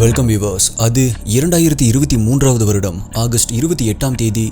Welcome viewers. அது 2023 வருடம் August 28ஆம் தேதி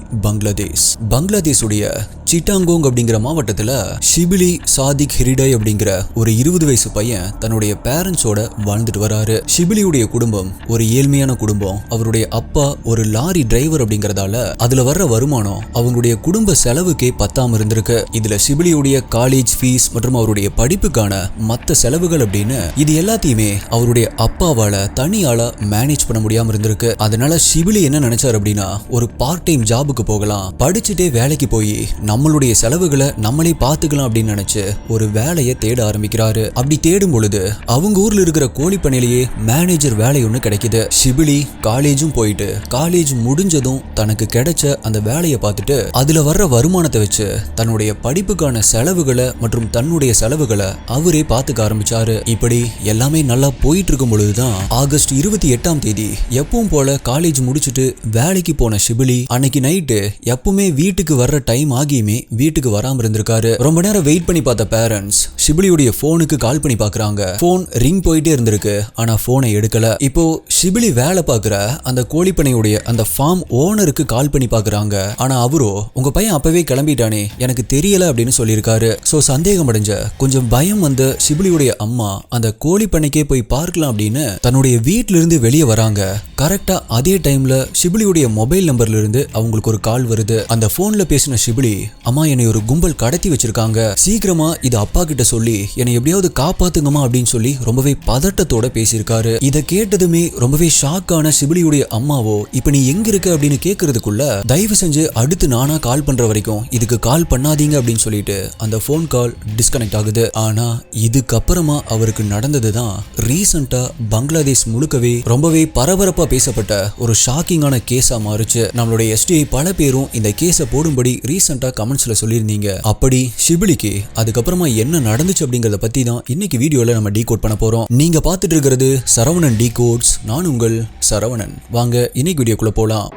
பங்களாதேஷுடைய சிட்டாங்கோங் அப்படிங்கிற மாவட்டத்துல ஷிபிலி, சாதிக், ஹிரிடாய் அப்படிங்கிற ஒரு 20 வயசு பையன் தன்னுடைய பேரண்ட்ஸோட வாழ்ந்துட்டு வராரு. ஷிபிலியுடைய குடும்பம் ஒரு ஏழ்மையான குடும்பம். அவருடைய அப்பா ஒரு லாரி டிரைவர் அப்படிங்கறதால அதுல வர்ற வருமானம் அவங்களுடைய குடும்ப செலவுக்கே பத்தாம இருந்திருக்கு. இதுல ஷிபிலியுடைய காலேஜ் ஃபீஸ் மற்றும் அவருடைய படிப்புக்கான மத்த செலவுகள் அப்படின்னு இது எல்லாத்தையுமே அவருடைய அப்பாவால தனியால மேனேஜ் பண்ண முடியாம இருந்திருக்கு. அதனால ஷிபிலி என்ன நினைச்சாரு அப்படின்னா, ஒரு பார்ட் டைம் ஜாபுக்கு போகலாம், படிச்சுட்டே வேலைக்கு போய் நம்மளுடைய செலவுகளை நம்மளே பாத்துக்கலாம் அப்படின்னு நினைச்சு ஒரு வேலையை தேட ஆரம்பிக்கிறாரு. அப்படி தேடும் பொழுது அவங்க ஊர்ல இருக்கிற கோழி பண்ணையிலேயே மேனேஜர் வேலை ஒண்ணு கிடைக்குது. ஷிபிலி காலேஜும் போயிட்டு காலேஜ் முடிஞ்சதும் தனக்கு கிடைச்ச அந்த வேலையை பார்த்துட்டு அதுல வர்ற வருமானத்தை வச்சு தன்னுடைய படிப்புக்கான செலவுகளை மற்றும் தன்னுடைய செலவுகளை அவரே பாத்துக்க ஆரம்பிச்சாரு. இப்படி எல்லாமே நல்லா போயிட்டு இருக்கும் பொழுதுதான் ஆகஸ்ட் 28ஆம் தேதி எப்பவும் போல காலேஜ் முடிச்சுட்டு வேலைக்கு போன ஷிபிலி அன்னைக்கு நைட்டு எப்பவுமே வீட்டுக்கு வர்ற டைம் ஆகியுமே வீட்டுக்கு வராம இருந்திருக்காரு. ரொம்ப நேரம் வெயிட் பண்ணி பார்த்த பேரண்ட்ஸ் ஷிபிலியுடைய போனுக்கு கால் பண்ணி பாக்குறாங்க. போன் ரிங் போயிட்டே இருந்திருக்கு, ஆனா போனை எடுக்கல. இப்போ ஷிபிலி வேலை பாக்குற அந்த கோழிப்பனையுடைய அந்த ஃபார்ம் ஓனருக்கு கால் பண்ணி பாக்குறாங்க. ஆனா அவரோ உங்க பையன் அப்பவே கிளம்பிட்டானே, எனக்கு தெரியல அப்படின்னு சொல்லியிருக்காரு. சோ சந்தேகம் அடைஞ்ச கொஞ்சம் பயம் வந்த ஷிபிலியுடைய அம்மா அந்த கோழிப்பனைக்கே போய் பார்க்கலாம் அப்படின்னு தன்னுடைய வீட்ல இருந்து வெளியே வராங்க. கரெக்டா அதே டைம்ல ஷிபிலியுடைய மொபைல் நம்பர்ல இருந்து அவங்களுக்கு ஒரு கால் வருது. அந்த போன்ல பேசின ஷிபிலி, அம்மா என்னை ஒரு கும்பல் கடத்தி வச்சிருக்காங்க, சீக்கிரமா இது அப்பா கிட்ட சொல்லி என்னை எப்படியாவது காப்பாத்துங்கம்மா அப்படின்னு சொல்லி ரொம்பவே பதட்டத்தோட பேசியிருக்காரு. இதை கேட்டதுமே ரொம்பவே ஷாக்கான ஷிபிலியுடைய அம்மாவோ, இப்ப நீ எங்க இருக்க அப்படின்னு கேட்கறதுக்குள்ள, தயவு செஞ்சு அடுத்து நானா கால் பண்ற வரைக்கும் இதுக்கு கால் பண்ணாதீங்க அப்படின்னு சொல்லிட்டு அந்த போன் கால் டிஸ்கனெக்ட் ஆகுது. ஆனா இதுக்கப்புறமா அவருக்கு நடந்ததுதான் ரீசெண்டா பங்களாதேஷ் முழுக்கவே ரொம்பவே பரபரப்பா பேசப்பட்ட ஒரு ஷாக்கிங்கான கேஸா மாறுச்சு. நம்மளுடைய எஸ்டிஐ பல பேரும் இந்த கேஸை போடும்படி ரீசெண்டா கமெண்ட்ஸ்ல சொல்லியிருந்தீங்க. அப்படி ஷிபிலிக்கு அதுக்கப்புறமா என்ன நடந்துச்சு அப்படிங்கறத பத்தி தான் இன்னைக்கு வீடியோல நம்ம டீகோட் பண்ண போறோம். நீங்க பார்த்துட்டு இருக்கிறது சரவணன் டீகோட்ஸ். நான் உங்கள் சரவணன். வாங்க இன்னைக்கு வீடியோக்குள்ள போலாம்.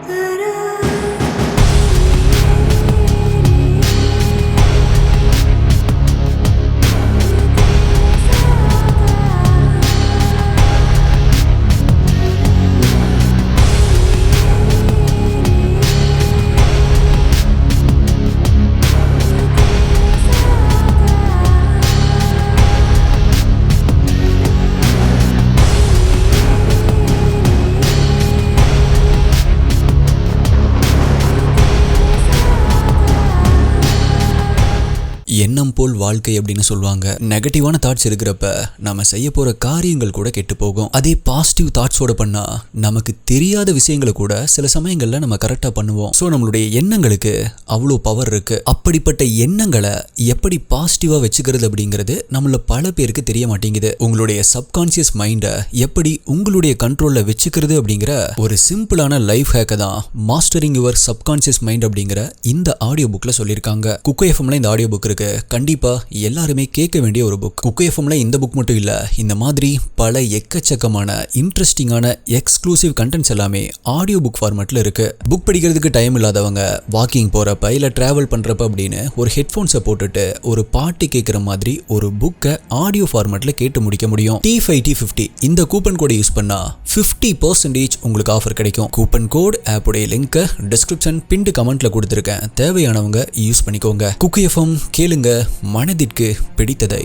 எண்ணம் போல் வாழ்க்கை அப்படின்னு சொல்லுவாங்க. நெகட்டிவான தாட்ஸ் இருக்கிறப்ப நம்ம செய்ய போற காரியங்கள் கூட கெட்டு போகும். அதே பாசிட்டிவ் தாட்ஸோட பண்ணா நமக்கு தெரியாத விஷயங்களை கூட சில சமயங்கள்ல நம்ம கரெக்டா பண்ணுவோம். சோ நம்மளுடைய எண்ணங்களுக்கு அவ்வளோ பவர் இருக்கு. அப்படிப்பட்ட எண்ணங்களை எப்படி பாசிட்டிவா வச்சுக்கிறது அப்படிங்கிறது நம்மள பல பேருக்கு தெரிய மாட்டேங்குது. உங்களுடைய சப்கான்சியஸ் மைண்டை எப்படி உங்களுடைய கண்ட்ரோல்ல வச்சுக்கிறது அப்படிங்கிற ஒரு சிம்பிளான லைஃப் ஹேக்கை தான் மாஸ்டரிங் யுவர் சப்கான்சியஸ் மைண்ட் அப்படிங்கிற இந்த ஆடியோ புக்ல சொல்லியிருக்காங்க. குக்கோ எஃப்எம்ல இந்த ஆடியோ புக் இருக்கு. கண்டிப்பா எல்லாருமே கேட்க வேண்டிய ஒரு புக். குக்கோ எஃப்எம்ல இந்த புக் மட்டும் இல்ல, இந்த மாதிரி பல எக்கச்சக்கமான இன்ட்ரெஸ்டிங்கான எக்ஸ்க்ளூசிவ் கண்டென்ட்ஸ் எல்லாமே ஆடியோ புக் ஃபார்மேட்ல இருக்கு. புக் படிக்கிறதுக்கு டைம் இல்லாதவங்க வாக்கிங் போறப்ப இல்ல டிராவல் பண்றப்ப அப்படின்னு ஒரு ஹெட்போன்ஸை போட்டுட்டு ஒரு பாட்டு கேட்கிற மாதிரி ஒரு புக்கை ஆடியோ ஃபார்மேட்ல கேட்டு முடிக்க முடியும். T5T50 இந்த கூப்பன் கோடை யூஸ் பண்ணா 50% உங்களுக்கு ஆஃபர் கிடைக்கும். கூப்பன் கோட் ஆப்புடைய லிங்க் டிஸ்கிரிப்ஷன் பின்டு கமெண்ட்ல கொடுத்திருக்கேன். தேவையானவங்க யூஸ் பண்ணிக்கோங்க. குக்கோ எஃப்எம் கேளுங்க, மனதிற்கு பிடித்ததை.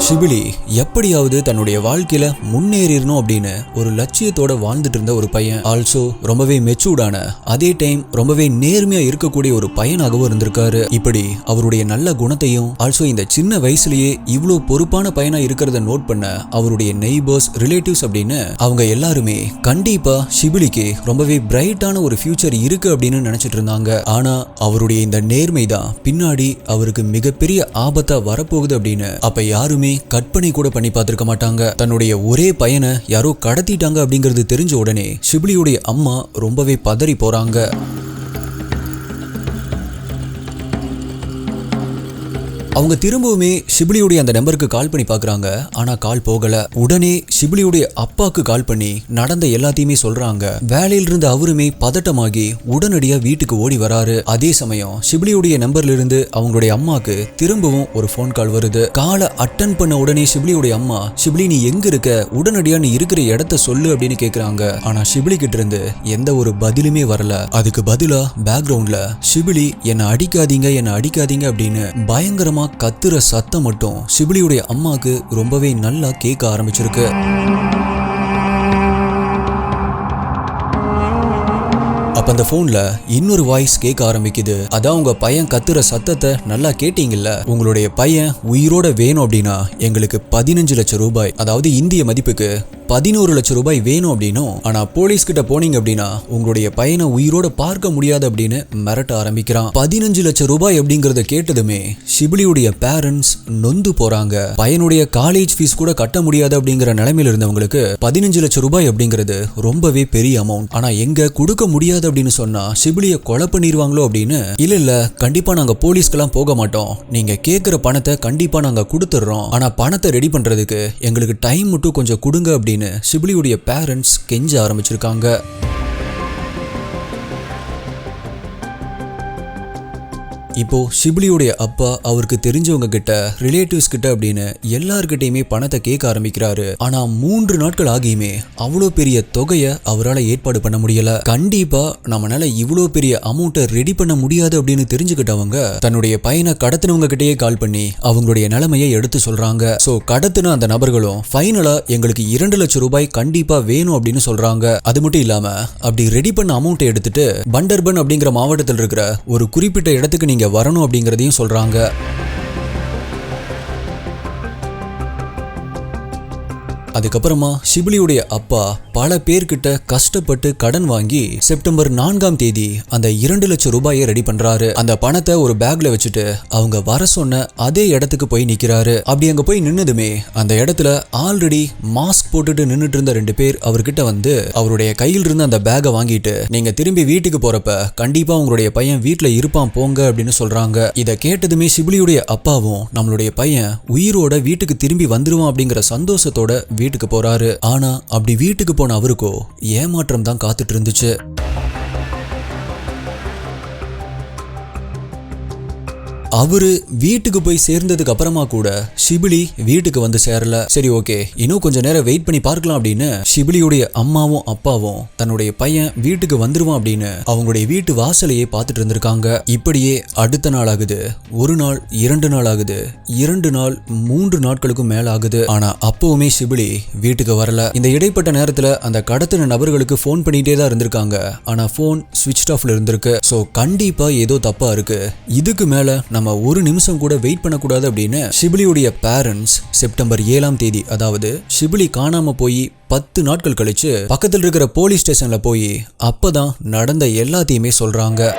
ஷிபிலி எப்படியாவது தன்னுடைய வாழ்க்கையில முன்னேறிடணும் அப்படின்னு ஒரு லட்சியத்தோட வாழ்ந்துட்டு இருந்த ஒரு பையன். ஆல்சோ ரொம்பவே மெச்சூர்டான, அதே டைம் ரொம்பவே நேர்மையா இருக்கக்கூடிய ஒரு பையனாகவும் இருந்திருக்காரு. இப்படி அவருடைய நல்ல குணத்தையும் ஆல்சோ இந்த சின்ன வயசுலயே இவ்வளவு பொறுப்பான பையனா இருக்கிறத நோட் பண்ண அவருடைய நெய்பர்ஸ், ரிலேட்டிவ்ஸ் அப்படின்னு அவங்க எல்லாருமே கண்டிப்பா ஷிபிலிக்கு ரொம்பவே பிரைட்டான ஒரு ஃபியூச்சர் இருக்கு அப்படின்னு நினைச்சிட்டு இருந்தாங்க. ஆனா அவருடைய இந்த நேர்மை தான் பின்னாடி அவருக்கு மிகப்பெரிய ஆபத்தா வரப்போகுது அப்படின்னு அப்ப யாருமே கற்பனை கூட பண்ணி பார்த்திருக்க மாட்டாங்க. தன்னுடைய ஒரே பையனை யாரோ கடத்திட்டாங்க அப்படிங்கிறது தெரிஞ்ச உடனே ஷிபிலியுடைய அம்மா ரொம்பவே பதறி போறாங்க. அவங்க திரும்பவுமே ஷிபிலியுடைய அந்த நம்பருக்கு கால் பண்ணி பாக்குறாங்க. ஆனா கால் போகல. உடனே ஷிபிலியுடைய அப்பாக்கு கால் பண்ணி நடந்த எல்லாத்தையுமே சொல்றாங்க. வேலையில இருந்து அவருமே பதட்டமாகி உடனடியா வீட்டுக்கு ஓடி வராரு. அதே சமயம் ஷிபிலியுடைய நம்பர்ல இருந்து அவங்களுடைய அம்மாக்கு திரும்பவும் ஒரு போன் கால் வருது. காலை அட்டன் பண்ண உடனே ஷிபிலியுடைய அம்மா, ஷிபிலி நீ எங்க இருக்க, உடனடியா நீ இருக்கிற இடத்த சொல்லு அப்படின்னு கேக்குறாங்க. ஆனா ஷிபிலி கிட்ட இருந்து எந்த ஒரு பதிலுமே வரல. அதுக்கு பதிலா பேக்ரவுண்ட்ல ஷிபிலி என்ன அடிக்காதீங்க அப்படின்னு பயங்கரமா கத்துற சத்தம் மட்டும் ஷிபிலியுடைய அம்மாக்கு ரொம்பவே நல்லா கேட்க ஆரம்பிச்சிருக்கு. அப்ப அந்த போன்ல இன்னொரு வாய்ஸ் கேட்க ஆரம்பிக்குது. அதான் உங்க பையன் கத்துற சத்தத்தை நல்லா கேட்டீங்கல்ல, உங்களுடைய பையன் உயிரோட வேணும் அப்படின்னா எங்களுக்கு 15 லட்சம் ரூபாய், அதாவது இந்திய மதிப்புக்கு 11 லட்சம் ரூபாய் வேணும் அப்படின்னும், ஆனா போலீஸ் கிட்ட போனீங்க அப்படின்னா உங்களுடைய பையனை உயிரோட பார்க்க முடியாது அப்படின்னு மிரட்ட ஆரம்பிக்கிறான். 15 லட்சம் ரூபாய் அப்படிங்கறத கேட்டதுமே ஷிபிலியுடைய பேரண்ட்ஸ் நொந்து போறாங்க. பையனுடைய காலேஜ் ஃபீஸ் கூட கட்ட முடியாது அப்படிங்கிற நிலைமையில இருந்தவங்களுக்கு 15 லட்சம் ரூபாய் அப்படிங்கிறது ரொம்பவே பெரிய அமௌண்ட். ஆனா எங்க கொடுக்க முடியாது அப்படின்னு சொன்னா ஷிபிலிய கொலை பண்ணிடுவாங்களோ அப்படின்னு, இல்ல கண்டிப்பா நாங்க போலீஸ்க்கெல்லாம் போக மாட்டோம், நீங்க கேட்கிற பணத்தை கண்டிப்பா நாங்க கொடுத்துடுறோம், ஆனா பணத்தை ரெடி பண்றதுக்கு எங்களுக்கு டைம் மட்டும் கொஞ்சம் கொடுங்க அப்படின்னு ஷிபிலியுடைய பேரண்ட்ஸ் கெஞ்ச ஆரம்பிச்சிருக்காங்க. இப்போ ஷிபிலியுடைய அப்பா அவருக்கு தெரிஞ்சவங்க கிட்ட, ரிலேட்டிவ்ஸ் கிட்ட அப்படின்னு எல்லார்கிட்டையுமே பணத்தை கேட்க ஆரம்பிக்கிறாரு. ஆனா 3 நாட்கள் ஆகியுமே அவ்வளோ பெரிய தொகையை அவரால் ஏற்பாடு பண்ண முடியல. கண்டிப்பா நம்மளால இவ்வளோ பெரிய அமௌண்ட்டை ரெடி பண்ண முடியாது அப்படின்னு தெரிஞ்சுக்கிட்டவங்க தன்னுடைய பையனை கடத்தினவங்க கிட்டேயே கால் பண்ணி அவங்களுடைய நிலைமையை எடுத்து சொல்றாங்க. சோ கடத்தின அந்த நபர்களும் ஃபைனலா எங்களுக்கு 2 லட்சம் ரூபாய் கண்டிப்பா வேணும் அப்படின்னு சொல்றாங்க. அது மட்டும் இல்லாம அப்படி ரெடி பண்ண அமௌண்ட்டை எடுத்துட்டு பண்டர்பன் அப்படிங்கிற மாவட்டத்தில் இருக்கிற ஒரு குறிப்பிட்ட இடத்துக்கு நீங்க வரணும் அப்படிங்கறதையும் சொல்றாங்க. அதுக்கப்புறமா ஷிபிலியுடைய அப்பா பல பேர்கிட்ட கஷ்டப்பட்டு கடன் வாங்கி செப்டம்பர் 4ஆம் தேதி அந்த 2 லட்சம் ரூபாயை ரெடி பண்றாரு. அந்த பணத்தை ஒரு பேக்ல வச்சுட்டு அவங்க வர சொன்ன அதே இடத்துக்கு போய் நிக்கிறாரு. அப்படி அங்க போய் நின்னதுமே அந்த இடத்துல ஆல்ரெடி மாஸ்க் போட்டுட்டு நின்னுட்டு இருந்த 2 பேர் அவர்கிட்ட வந்து அவருடைய கையில் இருந்த அந்த பேக்கை வாங்கிட்டு, நீங்க திரும்பி வீட்டுக்கு போறப்ப கண்டிப்பா உங்களுடைய பையன் வீட்டுல இருப்பான் போங்க அப்படின்னு சொல்றாங்க. இதை கேட்டதுமே ஷிபிலியுடைய அப்பாவும் நம்மளுடைய பையன் உயிரோட வீட்டுக்கு திரும்பி வந்துருவான் அப்படிங்கிற சந்தோஷத்தோட வீட்டுக்கு போறாரு. ஆனா அப்படி வீட்டுக்கு போன அவருக்கோ ஏமாற்றம் தான் காத்துட்டு இருந்துச்சு. அவரு வீட்டுக்கு போய் சேர்ந்ததுக்கு அப்புறமா கூட ஷிபிலி வீட்டுக்கு வந்து சேரல. சரி ஓகே, இன்னும் கொஞ்ச நேரம் வெயிட் பண்ணி பார்க்கலாம் அப்படின்னு ஷிபிலியுடைய அம்மாவும் அப்பாவும் தன்னுடைய பையன் வீட்டுக்கு வந்துருவான் அப்படின்னு அவங்களுடைய வீட்டு வாசலையே பார்த்துட்டு இருந்திருக்காங்க. இப்படியே அடுத்த நாள் ஆகுது, 1 நாள், 2 நாள் ஆகுது, 2 நாள், 3 நாட்களுக்கும் மேல ஆகுது. ஆனா அப்பவுமே ஷிபிலி வீட்டுக்கு வரல. இந்த இடைப்பட்ட நேரத்துல அந்த கடத்தின நபர்களுக்கு போன் பண்ணிட்டே தான் இருந்திருக்காங்க. ஆனா போன் ஸ்விட்ச் ஆஃப்ல இருந்திருக்கு. சோ கண்டிப்பா ஏதோ தப்பா இருக்கு, இதுக்கு மேல நம்ம ஒரு நிமிஷம் கூட வெயிட் பண்ணக்கூடாது அப்படின்னு ஷிபிலியுடைய பேரண்ட்ஸ் செப்டம்பர் 7ஆம் தேதி, அதாவது ஷிபிலி காணாம போய் 10 நாட்கள் கழிச்சு பக்கத்தில் இருக்கிற போலீஸ் ஸ்டேஷன்ல போய் அப்பதான் நடந்த எல்லாத்தையுமே சொல்றாங்க.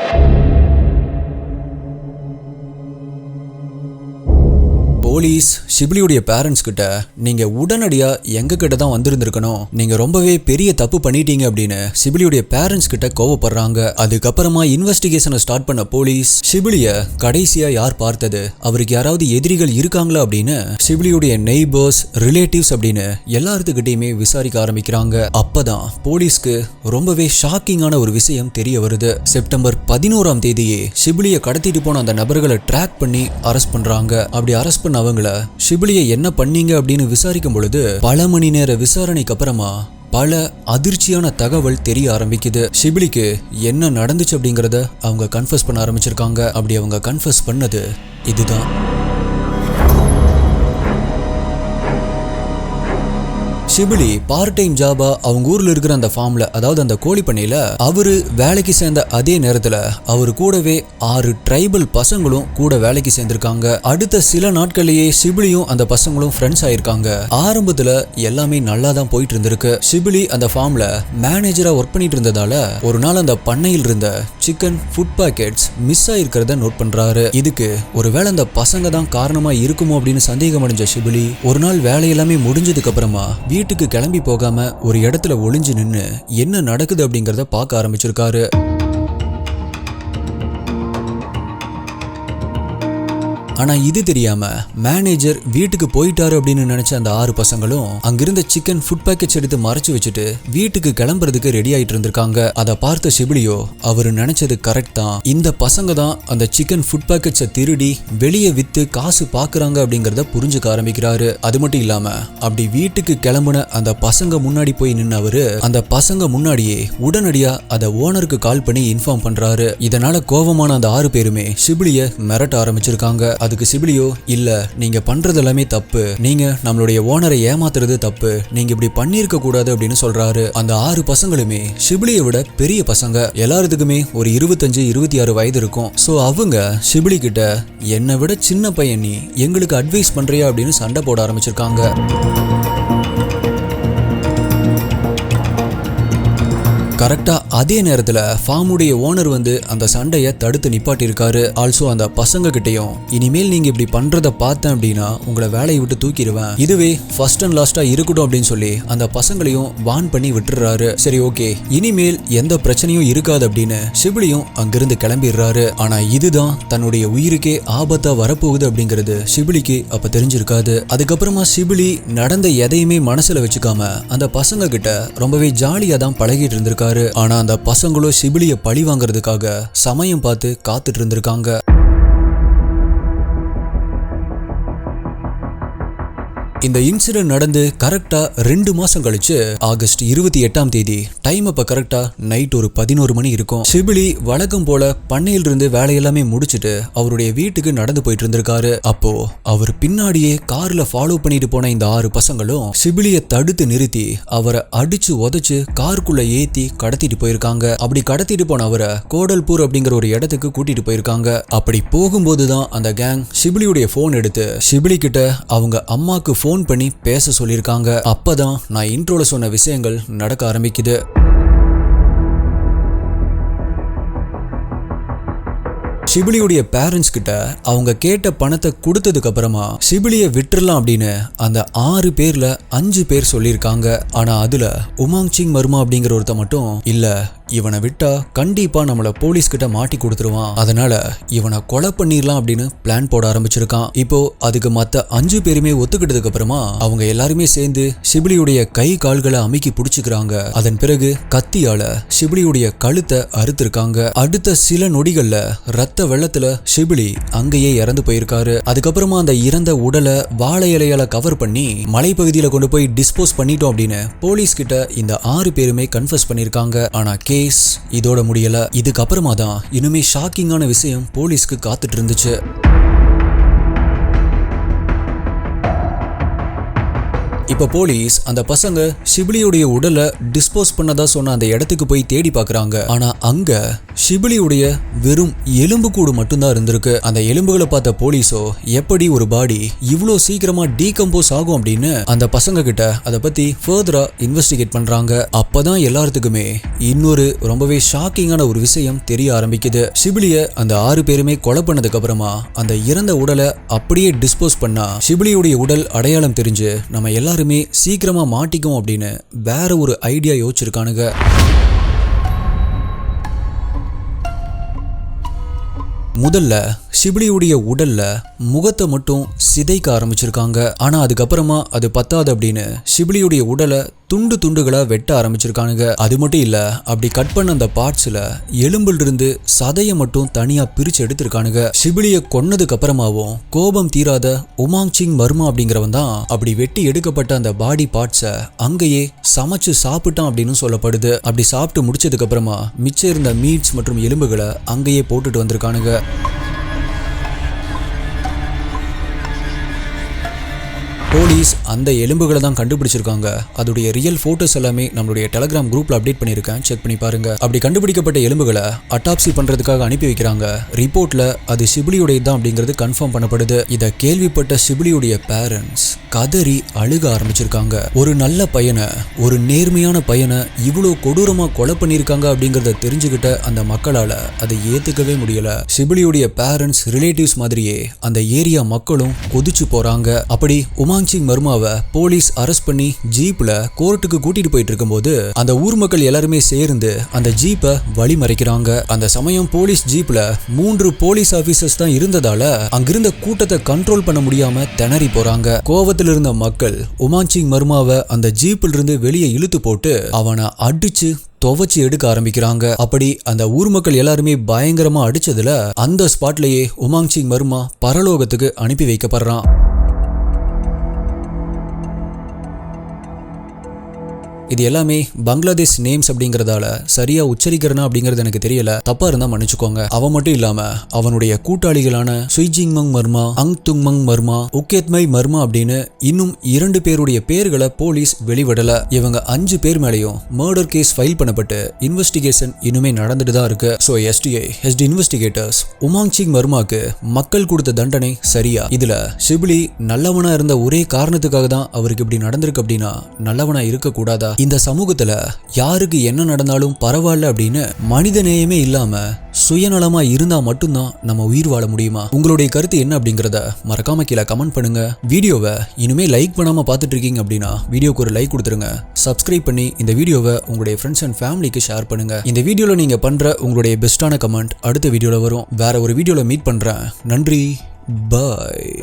போலீஸ் ஷிபிலியுடைய பேரண்ட்ஸ் கிட்ட, நீங்க உடனடியா எங்க கிட்ட தான் வந்திருந்திருக்கணும், நீங்க ரொம்பவே பெரிய தப்பு பண்ணிட்டீங்க அப்படின்னு ஷிபிலியுடைய பேரண்ட்ஸ் கிட்ட கோவப்படுறாங்க. அதுக்கப்புறமா இன்வெஸ்டிகேஷனை ஸ்டார்ட் பண்ண போலீஸ் ஷிபிலிய கடைசியா யார் பார்த்தது, அவருக்கு யாராவது எதிரிகள் இருக்காங்களா அப்படின்னு ஷிபிலியுடைய நெய்பர்ஸ், ரிலேட்டிவ்ஸ் அப்படின்னு எல்லாத்துக்கிட்டையுமே விசாரிக்க ஆரம்பிக்கிறாங்க. அப்பதான் போலீஸ்க்கு ரொம்பவே ஷாக்கிங்கான ஒரு விஷயம் தெரிய வருது. செப்டம்பர் 11ஆம் தேதியே ஷிபிலிய கடத்திட்டு போன அந்த நபர்களை ட்ராக் பண்ணி அரெஸ்ட் பண்றாங்க. அப்படி அரெஸ்ட் பண்ண அவங்கள ஷிபிலியை என்ன பண்ணீங்க அப்படின்னு விசாரிக்கும் பொழுது பல மணி நேர விசாரணைக்கு அப்புறமா பல அதிர்ச்சியான தகவல் தெரிய ஆரம்பிக்குது. ஷிபிலிக்கு என்ன நடந்துச்சு அப்படிங்கறத அவங்க கன்ஃபஸ் பண்ண ஆரம்பிச்சிருக்காங்க. அப்படி அவங்க கன்ஃபஸ் பண்ணது இதுதான். ஷிபிலி பார்ட் டைம் ஜாபா அவங்க ஊர்ல இருக்கிற அந்த ஃபார்ம்ல, அதாவது அந்த கோழி பண்ணையில அவரு வேலைக்கு சேர்ந்த அதே நேரத்துல அவரு கூடவே 6 ட்ரைபல் பசங்களும் கூட வேலைக்கு சேர்ந்திருக்காங்க. அடுத்த சில நாட்கள்லயே ஷிபிலியும் அந்த பசங்களும் ஃப்ரெண்ட்ஸ் ஆயிருக்காங்க. ஆரம்பத்துல எல்லாமே நல்லா தான் போயிட்டு இருந்திருக்கு. ஷிபிலி அந்த ஃபார்ம்ல மேனேஜரா ஒர்க் பண்ணிட்டு இருந்ததால ஒரு நாள் அந்த பண்ணையில் இருந்த சிக்கன் ஃபுட் பாக்கெட்ஸ் மிஸ் ஆயிருக்கிறத நோட் பண்றாரு. இதுக்கு ஒருவேளை அந்த பசங்க தான் காரணமா இருக்குமோ அப்படின்னு சந்தேகம் அடைஞ்ச ஷிபிலி ஒரு நாள் வேலை எல்லாமே முடிஞ்சதுக்கு அப்புறமா வீட்டுக்கு கிளம்பி போகாம ஒரு இடத்துல ஒளிஞ்சு நின்னு என்ன நடக்குது அப்படிங்கறத பார்க்க ஆரம்பிச்சிருக்காரு. ஆனா இது தெரியாம மேனேஜர் வீட்டுக்கு போயிட்டாரு அப்படின்னு நினைச்ச அந்த 6 பசங்களும் அங்கிருந்த சிக்கன் ஃபுட் பேக்கெட்ஸ் எடுத்து மறைச்சு வச்சுட்டு வீட்டுக்கு கிளம்புறதுக்கு ரெடி ஆயிட்டு இருந்திருக்காங்க. அதை பார்த்த ஷிபிலியோ அவரு நினைச்சது கரெக்ட் தான், இந்த பசங்க தான் அந்த சிக்கன் ஃபுட் பேக்கெட்ஸை திருடி வெளியே வித்து காசு பாக்குறாங்க அப்படிங்கறத புரிஞ்சுக்க ஆரம்பிக்கிறாரு. அது மட்டும் இல்லாம அப்படி வீட்டுக்கு கிளம்புன அந்த பசங்க முன்னாடி போய் நின்று அவரு அந்த பசங்க முன்னாடியே உடனடியா அதை ஓனருக்கு கால் பண்ணி இன்ஃபார்ம் பண்றாரு. இதனால கோபமான அந்த 6 பேருமே ஷிபிலிய மிரட்ட ஆரம்பிச்சிருக்காங்க. அதுக்கு ஷிபிலியோ, இல்ல நீங்க பண்றது எல்லாமே தப்பு, நீங்க நம்மளுடைய ஓனரை ஏமாத்துறது தப்பு, நீங்க இப்படி பண்ணிருக்க கூடாது அப்படின்னு சொல்றாரு. அந்த 6 பசங்களுமே ஷிபிலியை விட பெரிய பசங்க, எல்லாத்துக்குமே ஒரு 25-26 வயது இருக்கும். சோ அவங்க ஷிபிலி கிட்ட என்னை விட சின்ன பையன், நீ எங்களுக்கு அட்வைஸ் பண்றியா அப்படின்னு சண்டை போட ஆரம்பிச்சிருக்காங்க. கரெக்டா அதே நேரத்துல ஃபார்முடைய ஓனர் வந்து அந்த சண்டையை தடுத்து நிப்பாட்டி இருக்காரு. ஆல்சோ அந்த பசங்க கிட்டையும், இனிமேல் நீங்க இப்படி பண்றத பார்த்தேன் அப்படின்னா உங்களை வேலையை விட்டு தூக்கிடுவேன், இதுவே ஃபர்ஸ்ட் அண்ட் லாஸ்டா இருக்கட்டும் அப்படின்னு சொல்லி அந்த பசங்களையும் வான் பண்ணி விட்டுறாரு. சரி ஓகே, இனிமேல் எந்த பிரச்சனையும் இருக்காது அப்படின்னு ஷிபிலியும் அங்கிருந்து கிளம்பிடுறாரு. ஆனா இதுதான் தன்னுடைய உயிருக்கே ஆபத்தா வரப்போகுது அப்படிங்கிறது ஷிபிலிக்கு அப்ப தெரிஞ்சிருக்காது. அதுக்கப்புறமா ஷிபிலி நடந்த எதையுமே மனசுல வச்சுக்காம அந்த பசங்க கிட்ட ரொம்பவே ஜாலியா தான் பழகிட்டு இருந்திருக்காரு. ஆனா அந்த பசங்களும் ஷிபிலிய பழி வாங்கறதுக்காக சமயம் பார்த்து காத்துட்டு இருந்திருக்காங்க. இந்த இன்சிடென்ட் நடந்து கரெக்டா 2 மாசம் கழிச்சு ஆகஸ்ட் 28ஆம் தேதி டைம் அப்ப கரெக்டா நைட் ஒரு 11 மணி இருக்கும். ஷிபிலி வழக்கம் போல பண்ணையில் இருந்து வேலையெல்லாமே முடிச்சுட்டு அவருடைய வீட்டுக்கு நடந்து போயிட்டு இருந்திருக்காரு. அப்போ அவர் பின்னாடியே கார்ல ஃபாலோ பண்ணிட்டு போன இந்த 6 பசங்களும் ஷிபிலிய தடுத்து நிறுத்தி அவரை அடிச்சு உதைச்சு காருக்குள்ள ஏத்தி கடத்திட்டு போயிருக்காங்க. அப்படி கடத்திட்டு போன அவரை கோடல்பூர் அப்படிங்கிற ஒரு இடத்துக்கு கூட்டிட்டு போயிருக்காங்க. அப்படி போகும்போதுதான் அந்த கேங் ஷிபிலியுடைய போன் எடுத்து ஷிபிலி கிட்ட அவங்க அம்மாக்கு போன் பண்ணி பேச சொல்லியிருக்காங்க. அப்பதான் நான் இன்ட்ரோல சொன்ன விஷயங்கள் நடக்க ஆரம்பிக்குது. ஷிபிலியுடைய பேரண்ட்ஸ் கிட்ட அவங்க கேட்ட பணத்தை கொடுத்ததுக்கு அப்புறமா ஷிபிலிய விட்டுறலாம் அப்படின்னு அந்த 6 பேர்ல 5 பேர் சொல்லியிருக்காங்க. ஆனா அதுல உமாங் சிங் மர்மா அப்படிங்கிற ஒருத்த மட்டும், இல்ல இவனை விட்டா கண்டிப்பா நம்மள போலீஸ் கிட்ட மாட்டி கொடுத்துருவான், அதனால இவனை கொலை பண்ணிடலாம் அப்படின்னு பிளான் போட ஆரம்பிச்சிருக்கான். இப்போ அதுக்கு மத்த 5 பேருமே ஒத்துக்கிட்டதுக்கு அப்புறமா அவங்க எல்லாருமே சேர்ந்து ஷிபிலியுடைய கை கால்களை அமுக்கி பிடிச்சுக்கிறாங்க. அதன் பிறகு கத்தியால ஷிபிலியுடைய கழுத்தை அறுத்திருக்காங்க. அடுத்த சில நொடிகள்ல ரத்த வெள்ளத்துல ஷிபிலி அங்கேயே இறந்து போயிருக்காரு. அதுக்கப்புறமா அந்த இறந்த உடலை வாழை இலையால கவர் பண்ணி மலைப்பகுதியில கொண்டு போய் டிஸ்போஸ் பண்ணிட்டோம் அப்படின்னு போலீஸ் கிட்ட இந்த 6 பேருமே கன்ஃபஸ் பண்ணிருக்காங்க. ஆனா கேஸ் இதோட முடியல. இதுக்கப்புறமா தான் இன்னுமே ஷாக்கிங்கான விஷயம் போலீஸ்க்கு காத்துட்டு இருந்துச்சு. இப்ப போலீஸ் அந்த பசங்க ஷிபிலியுடைய உடலை டிஸ்போஸ் பண்ணதா சொன்ன அந்த இடத்துக்கு போய் தேடி பாக்குறாங்க. ஆனா அங்க ஷிபிலியுடைய வெறும் எலும்பு கூடு மட்டும்தான் இருந்திருக்கு. அந்த எலும்புகளை பார்த்த போலீஸோ எப்படி ஒரு பாடி இவ்வளோ சீக்கிரமா டீகம்போஸ் ஆகும் அப்படின்னு அந்த பசங்க கிட்ட அதை பத்தி ஃபர்தரா இன்வெஸ்டிகேட் பண்றாங்க. அப்பதான் எல்லாத்துக்குமே இன்னொரு ரொம்பவே ஷாக்கிங்கான ஒரு விஷயம் தெரிய ஆரம்பிக்குது. ஷிபிலிய அந்த 6 பேருமே கொலை பண்ணதுக்கு அப்புறமா அந்த இறந்த உடலை அப்படியே டிஸ்போஸ் பண்ணா ஷிபிலியுடைய உடல் அடையாளம் தெரிஞ்சு நம்ம எல்லாருமே சீக்கிரமா மாட்டிக்கும் அப்படின்னு வேற ஒரு ஐடியா யோசிச்சிருக்கானுங்க. முதல்ல ஷிபிலியுடைய உடல்ல முகத்தை மட்டும் சிதைக்க ஆரம்பிச்சிருக்காங்க. ஆனா அதுக்கப்புறமா அது பத்தாது அப்படின்னு ஷிபிலியுடைய உடலை துண்டு துண்டுகளா வெட்ட ஆரம்பிச்சிருக்கானுங்க. அது மட்டும் இல்ல, அப்படி கட் பண்ண அந்த பார்ட்ஸ்ல எலும்புல இருந்து சதையை மட்டும் தனியா பிரிச்சு எடுத்திருக்கானுங்க. ஷிபிலிய கொன்னதுக்கு அப்புறமாவும் கோபம் தீராத உமாங் சிங் மர்மா அப்படிங்கிறவன் தான் அப்படி வெட்டி எடுக்கப்பட்ட அந்த பாடி பார்ட்ஸை அங்கேயே சமைச்சு சாப்பிட்டான் அப்படின்னு சொல்லப்படுது. அப்படி சாப்பிட்டு முடிச்சதுக்கு அப்புறமா மிச்சம் இருந்த மீட்ஸ் மற்றும் எலும்புகளை அங்கேயே போட்டுட்டு வந்திருக்கானுங்க. போலீஸ் போலீஸ் அந்த எலும்புகளை தான் கண்டுபிடிச்சிருக்காங்க. அதோடைய ரியல் போட்டோஸ் எல்லாமே நம்மளுடைய டெலிகிராம் குரூப்ல அப்டேட் பண்ணியிருக்கேன், செக் பண்ணி பாருங்க. அப்படி கண்டுபிடிக்கப்பட்ட எலும்புகளை அட்டாப்சி பண்றதுக்காக அனுப்பி வைக்கிறாங்க. ரிப்போர்ட்ல அது ஷிப்லியுடைய தான் அப்படிங்கிறது கன்ஃபார்ம் பண்ணப்படுது. இதை கேள்விப்பட்ட ஷிப்லியுடைய பேரண்ட்ஸ் கதறி அழுக ஆரம்பிச்சிருக்காங்க. ஒரு நல்ல பையனை, ஒரு நேர்மையான பையனை இவ்வளோ கொடூரமா கொலை பண்ணியிருக்காங்க அப்படிங்கறத தெரிஞ்சுக்கிட்ட அந்த மக்களால அதை ஏத்துக்கவே முடியல. ஷிப்லியுடைய பேரண்ட்ஸ், ரிலேட்டிவ்ஸ் மாதிரியே அந்த ஏரியா மக்களும் கொதிச்சு போறாங்க. அப்படி உமாங் சிங் மர்மாவை போலீஸ் அரெஸ்ட் பண்ணி ஜீப்ல கோர்ட்டுக்கு கூட்டிட்டு போயிட்டு இருக்கும்போது அந்த ஊர் மக்கள் எல்லாருமே சேர்ந்து அந்த ஜீப்பை வழி மறைக்கிறாங்க. அந்த சமயம் போலீஸ் ஜீப்ல 3 போலீஸ் ஆபீசர்ஸ் தான் இருந்ததால அங்கிருந்த கூட்டத்தை கண்ட்ரோல் பண்ண முடியாம திணறி போறாங்க. கோவத்தில் இருந்த மக்கள் உமாங் சிங் மர்மாவை அந்த ஜீப்பில் இருந்து வெளியே இழுத்து போட்டு அவனை அடிச்சு துவச்சி எடுக்க ஆரம்பிக்கிறாங்க. அப்படி அந்த ஊர் மக்கள் எல்லாருமே பயங்கரமா அடிச்சதுல அந்த ஸ்பாட்லயே உமாங் சிங் மர்மா பரலோகத்துக்கு அனுப்பி வைக்கப்படுறான். இது எல்லாமே பங்களாதேஷ் நேம்ஸ் அப்படிங்கறதால சரியா உச்சரிக்கிறனா அப்படிங்கிறது எனக்கு தெரியல, தப்பா இருந்தா மன்னிச்சுக்கோங்க. அவன் மட்டும் இல்லாம அவனுடைய கூட்டாளிகளான சுய்ஜிங்மங் மர்மா, அங் துங்மங் மர்மா, உக்கேத்மை மர்மா அப்படின்னு இன்னும் 2 பேருடைய பேர்களை போலீஸ் வெளிவிடல. இவங்க 5 பேர் மேலேயும் மர்டர் கேஸ் ஃபைல் பண்ணப்பட்டு இன்வெஸ்டிகேஷன் இன்னுமே நடந்துட்டு தான் இருக்கு. So STI investigators Umang Singh மர்மாக்கு மக்கள் கொடுத்த தண்டனை சரியா? இதுல ஷிப்லி நல்லவனா இருந்த ஒரே காரணத்துக்காக தான் அவருக்கு இப்படி நடந்திருக்கு அப்படின்னா நல்லவனா இருக்க கூடாதா? இந்த சமூகத்துல யாருக்கு என்ன நடந்தாலும் பரவாயில்ல அப்படின்னு மனித நேயமே இல்லாம சுயநலமா இருந்தா மட்டும்தான் நம்ம உயிர் வாழ முடியுமா? உங்களுடைய கருத்து என்ன அப்படிங்கறத மறக்காம கீழே கமெண்ட் பண்ணுங்க. வீடியோவை இனிமே லைக் பண்ணாம பார்த்துட்டு இருக்கீங்க அப்படின்னா வீடியோக்கு ஒரு லைக் கொடுத்துருங்க. சப்ஸ்கிரைப் பண்ணி இந்த வீடியோவை உங்களுடைய ஃப்ரெண்ட்ஸ் அண்ட் ஃபேமிலிக்கு ஷேர் பண்ணுங்க. இந்த வீடியோல நீங்க பண்ற உங்களுடைய பெஸ்டான கமெண்ட் அடுத்த வீடியோல வரும். வேற ஒரு வீடியோல மீட் பண்றேன். நன்றி, பாய்.